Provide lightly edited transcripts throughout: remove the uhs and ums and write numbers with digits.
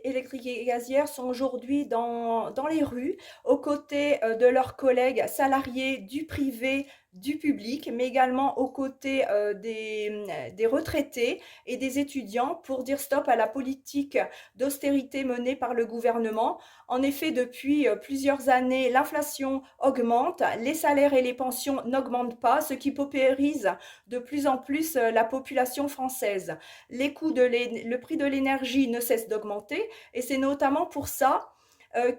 électriques et gazières sont aujourd'hui dans les rues, aux côtés de leurs collègues salariés du privé, du public, mais également aux côtés des retraités et des étudiants pour dire stop à la politique d'austérité menée par le gouvernement. En effet, depuis plusieurs années, l'inflation augmente, les salaires et les pensions n'augmentent pas, ce qui paupérise de plus en plus la population française. Le prix de l'énergie ne cesse d'augmenter et c'est notamment pour ça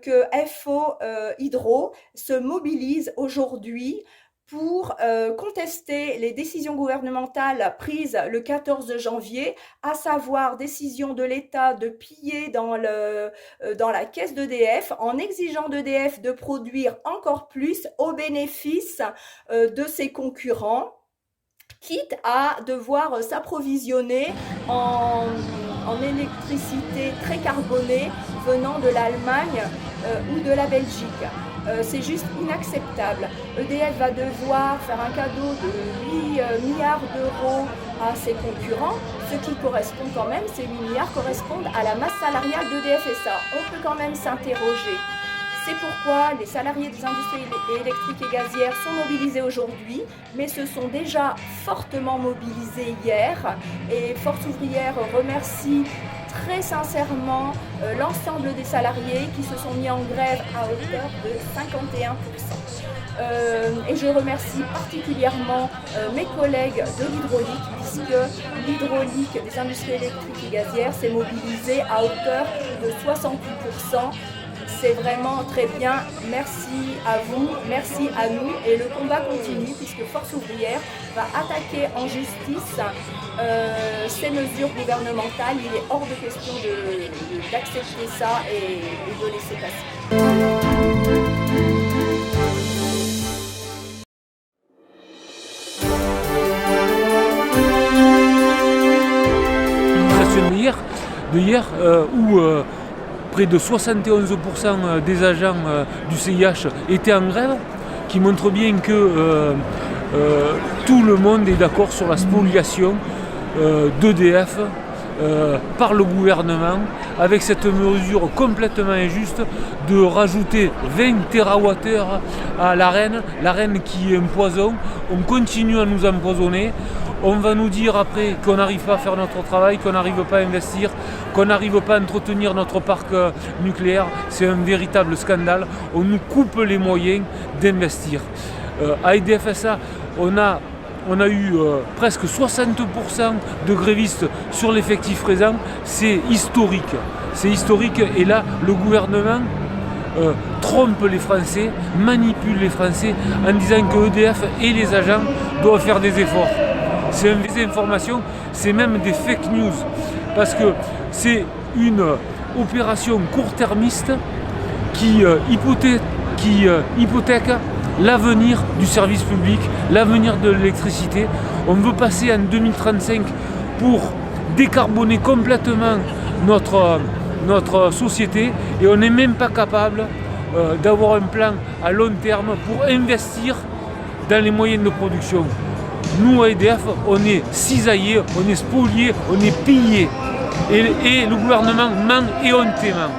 que FO Hydro se mobilise aujourd'hui pour contester les décisions gouvernementales prises le 14 janvier, à savoir décision de l'État de piller dans la caisse d'EDF en exigeant d'EDF de produire encore plus au bénéfice de ses concurrents, quitte à devoir s'approvisionner en électricité très carbonée venant de l'Allemagne ou de la Belgique. C'est juste inacceptable. EDF va devoir faire un cadeau de 8 milliards d'euros à ses concurrents, ce qui correspond quand même, ces 8 milliards correspondent à la masse salariale d'EDF SA. On peut quand même s'interroger. C'est pourquoi les salariés des industries électriques et gazières sont mobilisés aujourd'hui, mais se sont déjà fortement mobilisés hier. Et Force ouvrière remercie très sincèrement l'ensemble des salariés qui se sont mis en grève à hauteur de 51%. Et je remercie particulièrement mes collègues de l'hydraulique, puisque l'hydraulique des industries électriques et gazières s'est mobilisée à hauteur de 68%. C'est vraiment très bien. Merci à vous, merci à nous. Et le combat continue puisque Force ouvrière va attaquer en justice ces mesures gouvernementales. Il est hors de question d'accepter ça et de laisser passer. De hier où près de 71% des agents du CIH étaient en grève, qui montre bien que tout le monde est d'accord sur la spoliation d'EDF par le gouvernement, avec cette mesure complètement injuste de rajouter 20 TWh à l'Arenh qui est un poison. On continue à nous empoisonner. On va nous dire après qu'on n'arrive pas à faire notre travail, qu'on n'arrive pas à investir, qu'on n'arrive pas à entretenir notre parc nucléaire. C'est un véritable scandale. On nous coupe les moyens d'investir. À EDF SA, on a eu presque 60% de grévistes sur l'effectif présent. C'est historique. C'est historique. Et là, le gouvernement trompe les Français, manipule les Français en disant que EDF et les agents doivent faire des efforts. C'est une désinformation, c'est même des fake news, parce que c'est une opération court-termiste qui hypothèque l'avenir du service public, l'avenir de l'électricité. On veut passer en 2035 pour décarboner complètement notre société et on n'est même pas capable d'avoir un plan à long terme pour investir dans les moyens de production. Nous, à EDF, on est cisaillés, on est spoliés, on est pillés. Et le gouvernement ment et hontément.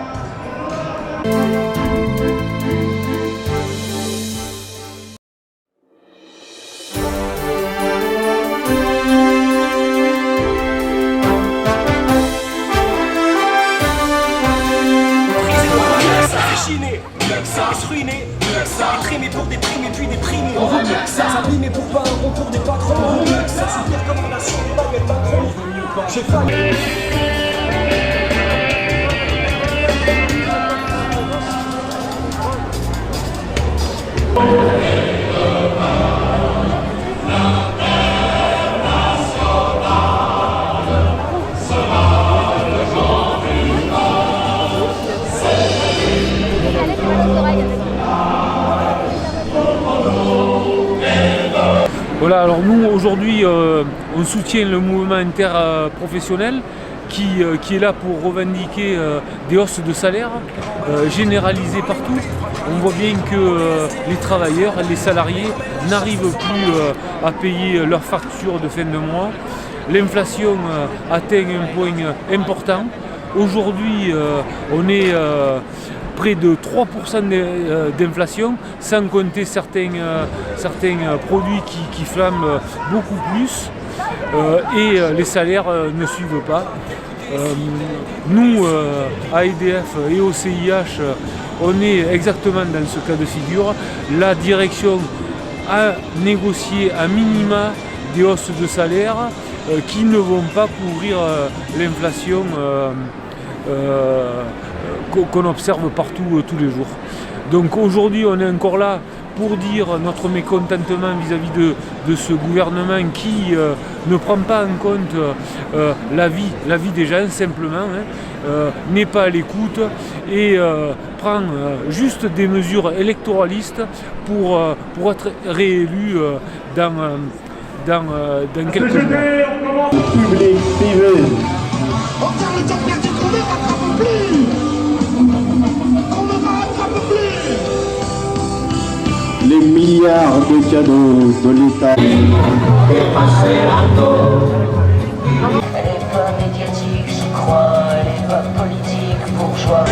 Ça se ruiner, ça trimé pour déprimer puis déprimer. Ça s'abîmer pour pas un rond pour des patrons. Ça subir comme on a sur les baguettes patrons. J'ai failli. Voilà, alors nous aujourd'hui on soutient le mouvement interprofessionnel qui est là pour revendiquer des hausses de salaire généralisées partout. On voit bien que les travailleurs, les salariés n'arrivent plus à payer leurs factures de fin de mois. L'inflation atteint un point important. Aujourd'hui, on est près de 3% d'inflation, sans compter certains produits qui flambent beaucoup plus, et les salaires ne suivent pas. Nous, à EDF et au CIH, on est exactement dans ce cas de figure. La direction a négocié à minima des hausses de salaire qui ne vont pas couvrir l'inflation qu'on observe partout tous les jours. Donc aujourd'hui on est encore là pour dire notre mécontentement vis-à-vis de ce gouvernement qui ne prend pas en compte la vie des gens simplement, n'est pas à l'écoute et prend juste des mesures électoralistes pour être réélu dans quelques mois. Public, privé. On tient le temps perdu qu'on ne rattrape plus. On ne rattrape plus. Les milliards de cadeaux de l'État. Elle est pas médiatique, j'y crois, elle est pas politique, bourgeois.